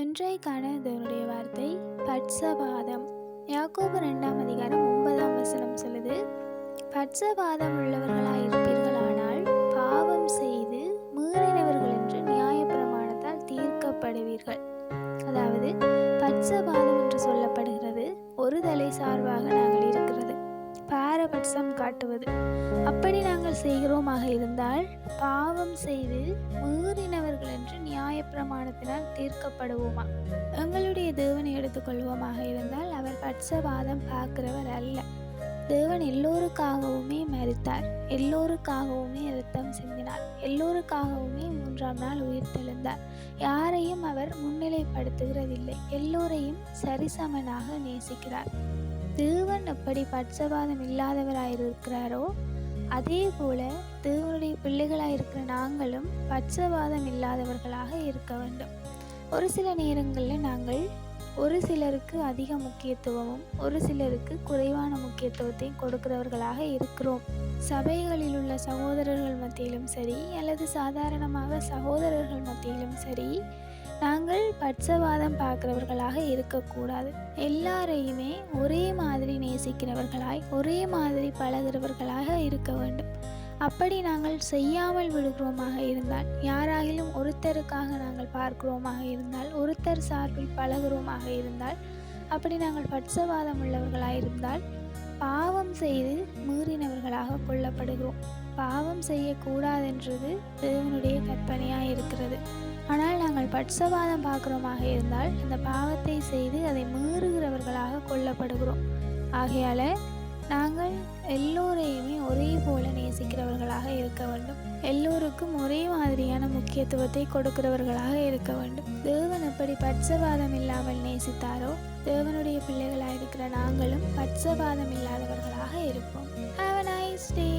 இன்றைக்கான தேவனுடைய வார்த்தை பட்சபாதம். யாக்கோபு 2ஆம் அதிகாரம் 9ஆம் வசனம் சொல்லுது, பட்சபாதம் உள்ளவர்களாயிருப்பீர்களானால் பாவம் செய்து மீறினவர்கள் என்று நியாயப்பிரமாணத்தால் தீர்க்கப்படுவீர்கள். அதாவது பட்சபாதம் என்று சொல்லப்படுகிறது ஒரு தலை சார்பாக நாங்கள் இருக்கிறது, பாரபட்சம் காட்டுவது. அப்படி நாங்கள் செய்கிறோமாக இருந்தால் பாவம் செய்து மீறினவர்கள் என்று நியாயப்பிரமாணத்தினால் தீர்க்கப்படுவோமா? எங்களுடைய தேவனை எடுத்துக்கொள்வோமாக இருந்தால் அவர் பட்சபாதம் பார்க்கிறவர் அல்ல. தேவன் எல்லோருக்காகவுமே மரித்தார், எல்லோருக்காகவுமே இரத்தம் சிந்தினார், எல்லோருக்காகவுமே 3ஆம் நாள் உயிர்த்தெழுந்தார். யாரையும் அவர் முன்னிலைப்படுத்துகிறதில்லை, எல்லோரையும் சரிசமனாக நேசிக்கிறார். தேவன் எப்படி பட்சபாதம் இல்லாதவராயிருக்கிறாரோ அதே போல தேவனுடைய பிள்ளைகளாயிருக்கிற நாங்களும் பட்சபாதம் இல்லாதவர்களாக இருக்க வேண்டும். ஒரு சில நேரங்களில் நாங்கள் ஒரு சிலருக்கு அதிக முக்கியத்துவமும் ஒரு சிலருக்கு குறைவான முக்கியத்துவத்தையும் கொடுக்கிறவர்களாக இருக்கிறோம். சபைகளில் உள்ள சகோதரர்கள் மத்தியிலும் சரி அல்லது சாதாரணமாக சகோதரர்கள் மத்தியிலும் சரி, நாங்கள் பட்சபாதம் பார்க்கிறவர்களாக இருக்கக்கூடாது. எல்லாரையுமே ஒரே மாதிரி நேசிக்கிறவர்களாய் ஒரே மாதிரி பழகிறவர்களாக இருக்க வேண்டும். அப்படி நாங்கள் செய்யாமல் விடுகிறோமாக இருந்தால், யாராகிலும் ஒருத்தருக்காக நாங்கள் பார்க்கிறோமாக இருந்தால், ஒருத்தர் சார்பில் பழகிறோமாக இருந்தால், அப்படி நாங்கள் பட்சபாதம் உள்ளவர்களாயிருந்தால் பாவம் செய்து மீறினவர்களாக கொள்ளப்படுகிறோம். பாவம் செய்யக்கூடாதென்றது தேவனுடைய கற்பனையாக இருக்கிறது. ஆனால் நாங்கள் பட்சபாதம் பார்க்குறோமாக இருந்தால் அந்த பாவத்தை செய்து அதை மீறுகிறவர்களாக கொள்ளப்படுகிறோம். ஆகையால் நாங்கள் எல்லோரையுமே ஒரே போல நேசிக்கிறவர்களாக இருக்க வேண்டும். எல்லோருக்கும் ஒரே மாதிரியான முக்கியத்துவத்தை கொடுக்கிறவர்களாக இருக்க வேண்டும். தேவன் எப்படி பட்சபாதம் இல்லாமல் நேசித்தாரோ, தேவனுடைய பிள்ளைகளாக இருக்கிற நாங்களும் பட்சபாதம் இல்லாதவர்களாக இருப்போம். Have a nice day.